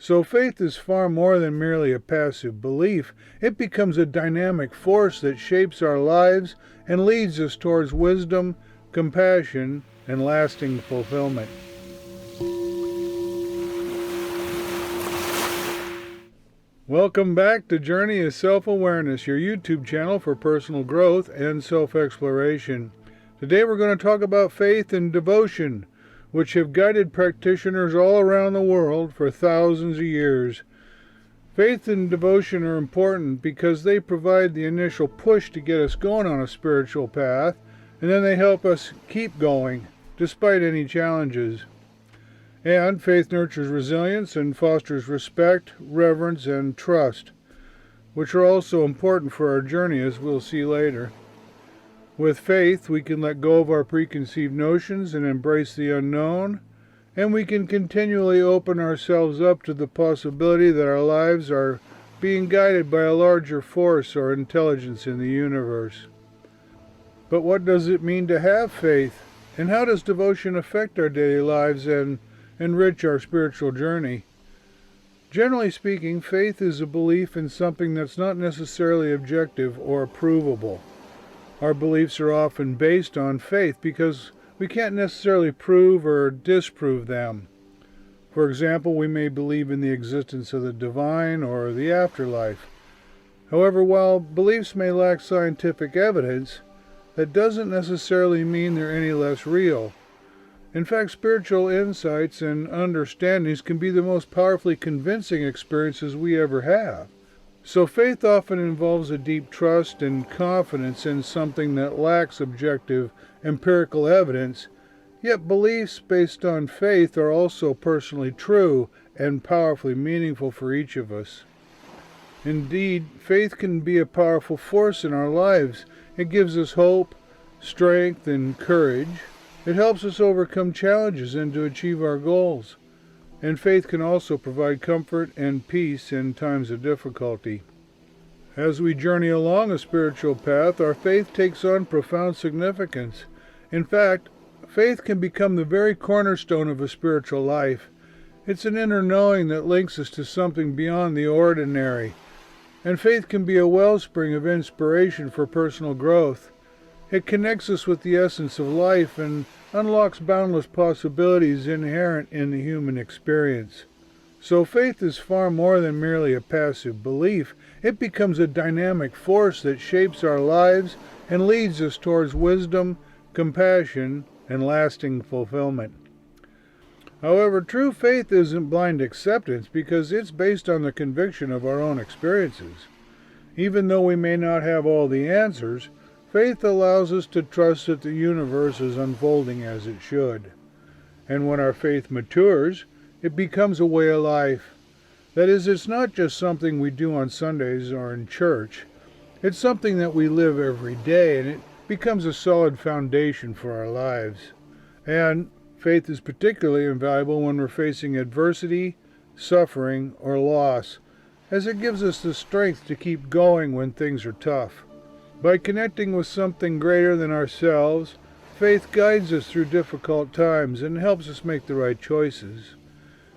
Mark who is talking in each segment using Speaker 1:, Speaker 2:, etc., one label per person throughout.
Speaker 1: So faith is far more than merely a passive belief. It becomes a dynamic force that shapes our lives and leads us towards wisdom, compassion, and lasting fulfillment. Welcome back to Journey of Self-Awareness, your YouTube channel for personal growth and self-exploration. Today we're going to talk about faith and devotion, which have guided practitioners all around the world for thousands of years. Faith and devotion are important because they provide the initial push to get us going on a spiritual path, and then they help us keep going despite any challenges. And faith nurtures resilience and fosters respect, reverence, and trust, which are also important for our journey, as we'll see later. With faith, we can let go of our preconceived notions and embrace the unknown, and we can continually open ourselves up to the possibility that our lives are being guided by a larger force or intelligence in the universe. But what does it mean to have faith? And how does devotion affect our daily lives and enrich our spiritual journey? Generally speaking, faith is a belief in something that's not necessarily objective or provable. Our beliefs are often based on faith because we can't necessarily prove or disprove them. For example, we may believe in the existence of the divine or the afterlife. However, while beliefs may lack scientific evidence, that doesn't necessarily mean they're any less real. In fact, spiritual insights and understandings can be the most powerfully convincing experiences we ever have. So faith often involves a deep trust and confidence in something that lacks objective, empirical evidence, yet beliefs based on faith are also personally true and powerfully meaningful for each of us. Indeed, faith can be a powerful force in our lives. It gives us hope, strength, and courage. It helps us overcome challenges and to achieve our goals. And faith can also provide comfort and peace in times of difficulty. As we journey along a spiritual path, our faith takes on profound significance. In fact, faith can become the very cornerstone of a spiritual life. It's an inner knowing that links us to something beyond the ordinary. And faith can be a wellspring of inspiration for personal growth. It connects us with the essence of life and unlocks boundless possibilities inherent in the human experience. So faith is far more than merely a passive belief. It becomes a dynamic force that shapes our lives and leads us towards wisdom, compassion, and lasting fulfillment. However, true faith isn't blind acceptance because it's based on the conviction of our own experiences. Even though we may not have all the answers, faith allows us to trust that the universe is unfolding as it should. And when our faith matures, it becomes a way of life. That is, it's not just something we do on Sundays or in church. It's something that we live every day, and it becomes a solid foundation for our lives. And faith is particularly invaluable when we're facing adversity, suffering, or loss, as it gives us the strength to keep going when things are tough. By connecting with something greater than ourselves, faith guides us through difficult times and helps us make the right choices.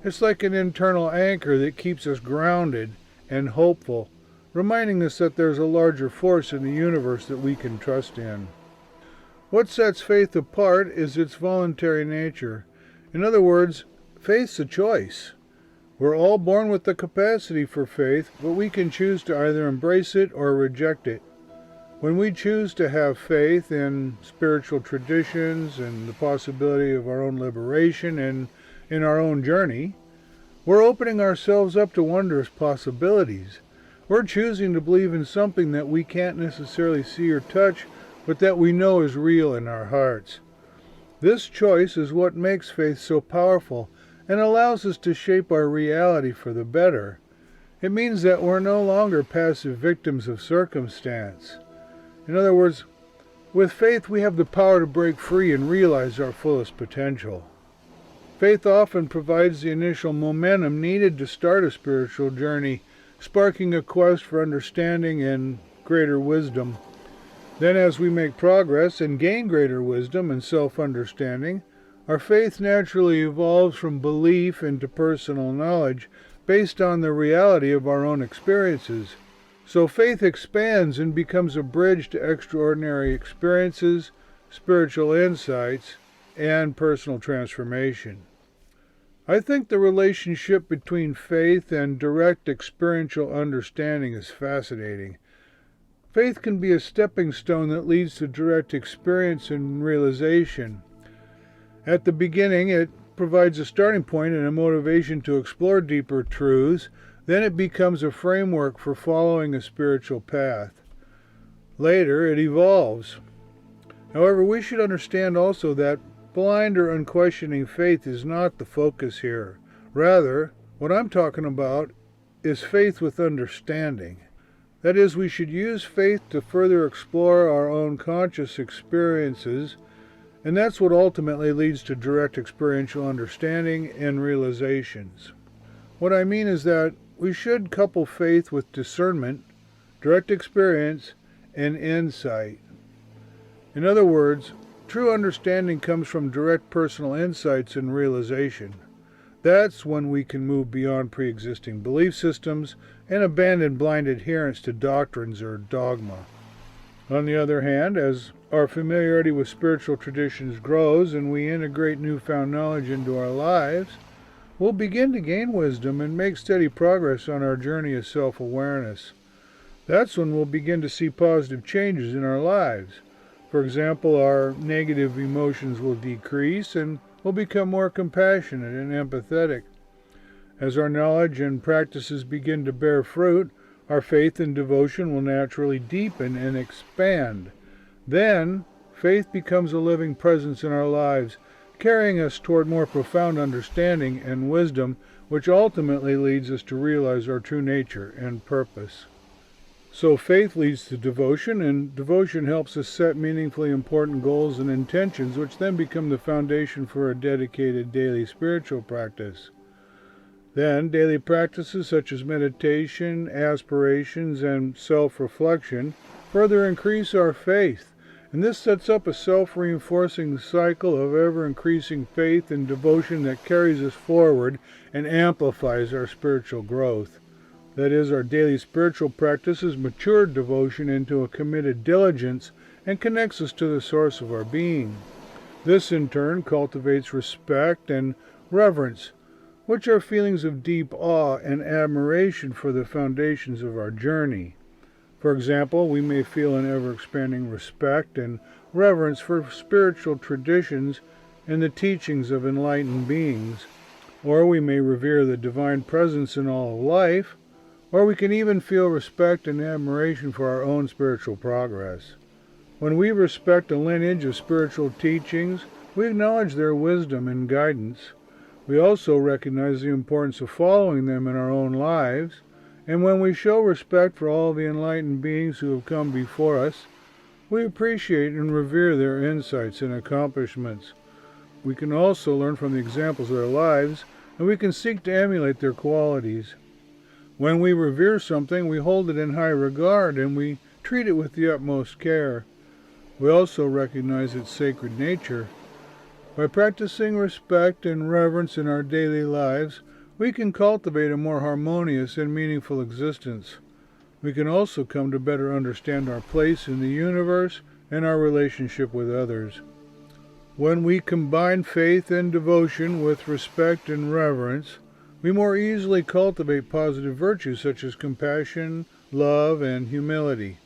Speaker 1: It's like an internal anchor that keeps us grounded and hopeful, reminding us that there's a larger force in the universe that we can trust in. What sets faith apart is its voluntary nature. In other words, faith's a choice. We're all born with the capacity for faith, but we can choose to either embrace it or reject it. When we choose to have faith in spiritual traditions and the possibility of our own liberation and in our own journey, we're opening ourselves up to wondrous possibilities. We're choosing to believe in something that we can't necessarily see or touch, but that we know is real in our hearts. This choice is what makes faith so powerful and allows us to shape our reality for the better. It means that we're no longer passive victims of circumstance. In other words, with faith we have the power to break free and realize our fullest potential. Faith often provides the initial momentum needed to start a spiritual journey, sparking a quest for understanding and greater wisdom. Then as we make progress and gain greater wisdom and self-understanding, our faith naturally evolves from belief into personal knowledge, based on the reality of our own experiences. So faith expands and becomes a bridge to extraordinary experiences, spiritual insights, and personal transformation. I think the relationship between faith and direct experiential understanding is fascinating. Faith can be a stepping stone that leads to direct experience and realization. At the beginning, it provides a starting point and a motivation to explore deeper truths. Then it becomes a framework for following a spiritual path. Later, it evolves. However, we should understand also that blind or unquestioning faith is not the focus here. Rather, what I'm talking about is faith with understanding. That is, we should use faith to further explore our own conscious experiences, and that's what ultimately leads to direct experiential understanding and realizations. What I mean is that we should couple faith with discernment, direct experience, and insight. In other words, true understanding comes from direct personal insights and realization. That's when we can move beyond pre-existing belief systems and abandon blind adherence to doctrines or dogma. On the other hand, as our familiarity with spiritual traditions grows and we integrate newfound knowledge into our lives, we'll begin to gain wisdom and make steady progress on our journey of self-awareness. That's when we'll begin to see positive changes in our lives. For example, our negative emotions will decrease and we'll become more compassionate and empathetic. As our knowledge and practices begin to bear fruit, our faith and devotion will naturally deepen and expand. Then, faith becomes a living presence in our lives, carrying us toward more profound understanding and wisdom, which ultimately leads us to realize our true nature and purpose. So faith leads to devotion, and devotion helps us set meaningfully important goals and intentions, which then become the foundation for a dedicated daily spiritual practice. Then, daily practices such as meditation, aspirations, and self-reflection further increase our faith, and this sets up a self-reinforcing cycle of ever-increasing faith and devotion that carries us forward and amplifies our spiritual growth. That is, our daily spiritual practices mature devotion into a committed diligence and connects us to the source of our being. This, in turn, cultivates respect and reverence, which are feelings of deep awe and admiration for the foundations of our journey. For example, we may feel an ever-expanding respect and reverence for spiritual traditions and the teachings of enlightened beings, or we may revere the divine presence in all of life, or we can even feel respect and admiration for our own spiritual progress. When we respect a lineage of spiritual teachings, we acknowledge their wisdom and guidance. We also recognize the importance of following them in our own lives, and when we show respect for all the enlightened beings who have come before us, we appreciate and revere their insights and accomplishments. We can also learn from the examples of their lives, and we can seek to emulate their qualities. When we revere something, we hold it in high regard, and we treat it with the utmost care. We also recognize its sacred nature. By practicing respect and reverence in our daily lives, we can cultivate a more harmonious and meaningful existence. We can also come to better understand our place in the universe and our relationship with others. When we combine faith and devotion with respect and reverence, we more easily cultivate positive virtues such as compassion, love, and humility.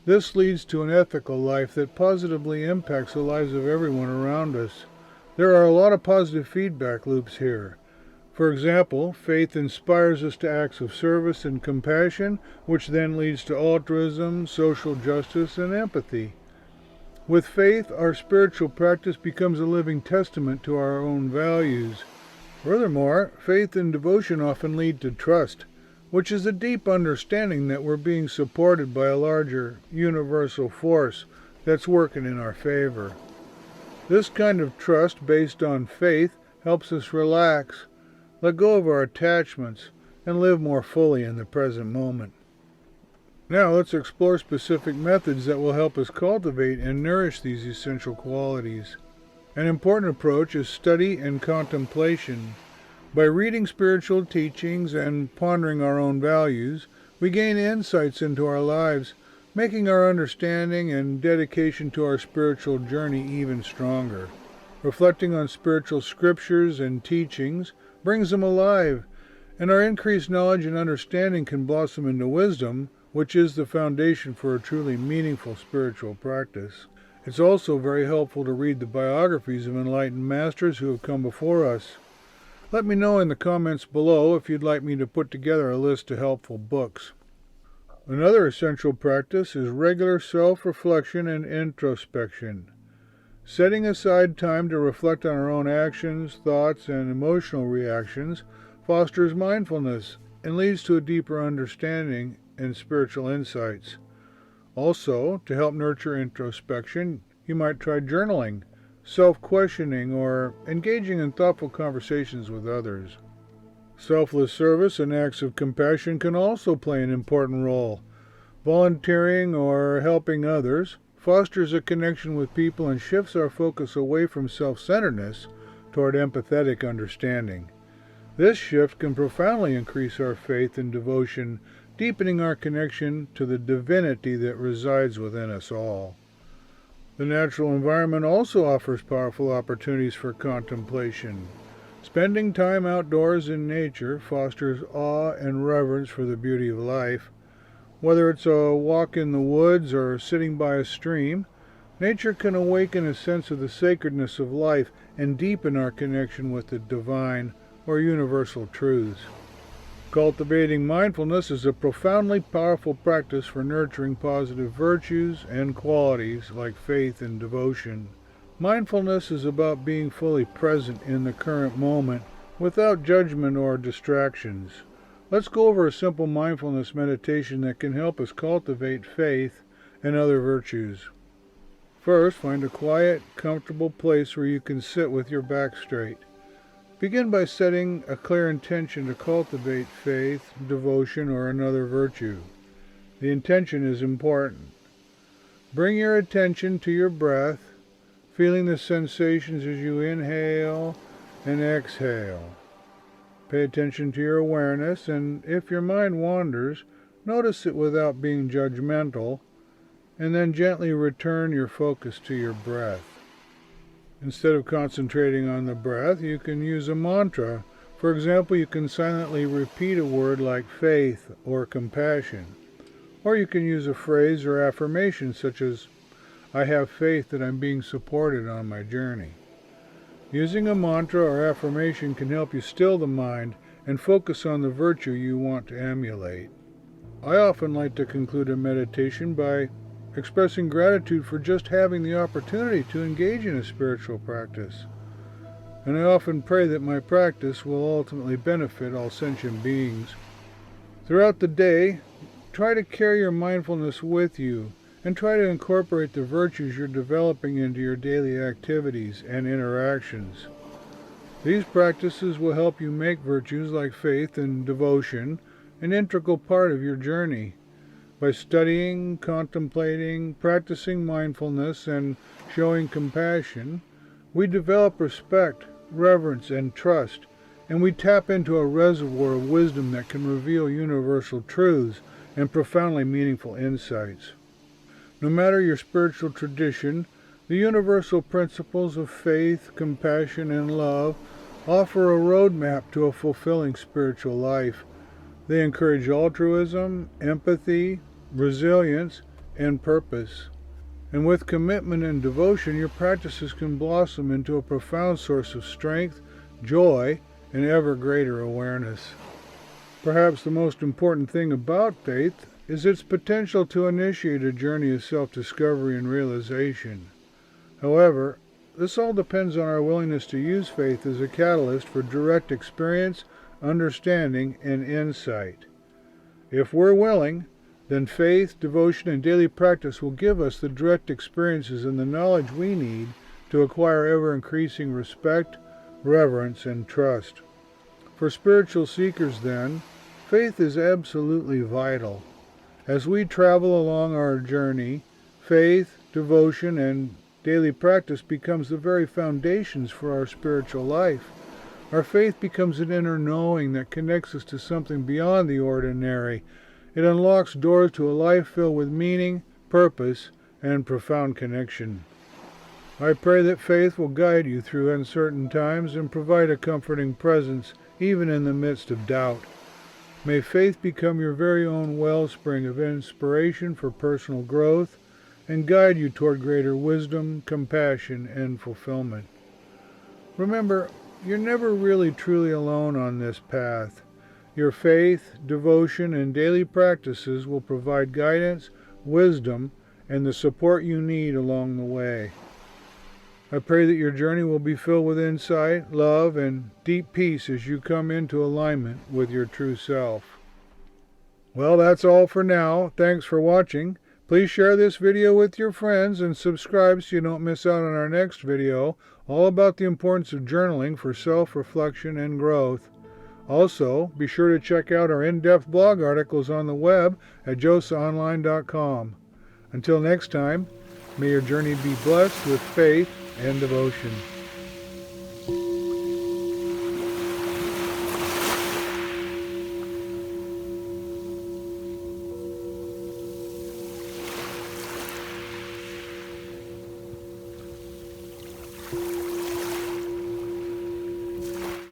Speaker 1: This leads to an ethical life that positively impacts the lives of everyone around us. There are a lot of positive feedback loops here. For example, faith inspires us to acts of service and compassion, which then leads to altruism, social justice, and empathy. With faith, our spiritual practice becomes a living testament to our own values. Furthermore, faith and devotion often lead to trust, which is a deep understanding that we're being supported by a larger, universal force that's working in our favor. This kind of trust based on faith helps us relax, let go of our attachments, and live more fully in the present moment. Now let's explore specific methods that will help us cultivate and nourish these essential qualities. An important approach is study and contemplation. By reading spiritual teachings and pondering our own values, we gain insights into our lives, making our understanding and dedication to our spiritual journey even stronger. Reflecting on spiritual scriptures and teachings brings them alive, and our increased knowledge and understanding can blossom into wisdom, which is the foundation for a truly meaningful spiritual practice. It's also very helpful to read the biographies of enlightened masters who have come before us. Let me know in the comments below if you'd like me to put together a list of helpful books. Another essential practice is regular self-reflection and introspection. Setting aside time to reflect on our own actions, thoughts, and emotional reactions fosters mindfulness and leads to a deeper understanding and spiritual insights. Also, to help nurture introspection, you might try journaling, self-questioning, or engaging in thoughtful conversations with others. Selfless service and acts of compassion can also play an important role. Volunteering or helping others fosters a connection with people and shifts our focus away from self-centeredness toward empathetic understanding. This shift can profoundly increase our faith and devotion, deepening our connection to the divinity that resides within us all. The natural environment also offers powerful opportunities for contemplation. Spending time outdoors in nature fosters awe and reverence for the beauty of life. Whether it's a walk in the woods or sitting by a stream, nature can awaken a sense of the sacredness of life and deepen our connection with the divine or universal truths. Cultivating mindfulness is a profoundly powerful practice for nurturing positive virtues and qualities like faith and devotion. Mindfulness is about being fully present in the current moment without judgment or distractions. Let's go over a simple mindfulness meditation that can help us cultivate faith and other virtues. First, find a quiet, comfortable place where you can sit with your back straight. Begin by setting a clear intention to cultivate faith, devotion, or another virtue. The intention is important. Bring your attention to your breath, feeling the sensations as you inhale and exhale. Pay attention to your awareness, and if your mind wanders, notice it without being judgmental, and then gently return your focus to your breath. Instead of concentrating on the breath, you can use a mantra. For example, you can silently repeat a word like faith or compassion. Or you can use a phrase or affirmation such as, I have faith that I'm being supported on my journey. Using a mantra or affirmation can help you still the mind and focus on the virtue you want to emulate. I often like to conclude a meditation by expressing gratitude for just having the opportunity to engage in a spiritual practice. And I often pray that my practice will ultimately benefit all sentient beings. Throughout the day, try to carry your mindfulness with you and try to incorporate the virtues you're developing into your daily activities and interactions. These practices will help you make virtues like faith and devotion an integral part of your journey. By studying, contemplating, practicing mindfulness, and showing compassion, we develop respect, reverence, and trust, and we tap into a reservoir of wisdom that can reveal universal truths and profoundly meaningful insights. No matter your spiritual tradition, the universal principles of faith, compassion, and love offer a roadmap to a fulfilling spiritual life. They encourage altruism, empathy, resilience, and purpose. And with commitment and devotion, your practices can blossom into a profound source of strength, joy, and ever greater awareness. Perhaps the most important thing about faith is its potential to initiate a journey of self-discovery and realization. However, this all depends on our willingness to use faith as a catalyst for direct experience, understanding, and insight. If we're willing, then faith, devotion, and daily practice will give us the direct experiences and the knowledge we need to acquire ever-increasing respect, reverence, and trust. For spiritual seekers, then, faith is absolutely vital. As we travel along our journey, faith, devotion, and daily practice becomes the very foundations for our spiritual life. Our faith becomes an inner knowing that connects us to something beyond the ordinary. It unlocks doors to a life filled with meaning, purpose, and profound connection. I pray that faith will guide you through uncertain times and provide a comforting presence even in the midst of doubt. May faith become your very own wellspring of inspiration for personal growth and guide you toward greater wisdom, compassion, and fulfillment. Remember, you're never really truly alone on this path. Your faith, devotion, and daily practices will provide guidance, wisdom, and the support you need along the way. I pray that your journey will be filled with insight, love, and deep peace as you come into alignment with your true self. Well, that's all for now. Thanks for watching. Please share this video with your friends and subscribe so you don't miss out on our next video, all about the importance of journaling for self-reflection and growth. Also, be sure to check out our in-depth blog articles on the web at josaonline.com. Until next time, may your journey be blessed with faith and devotion.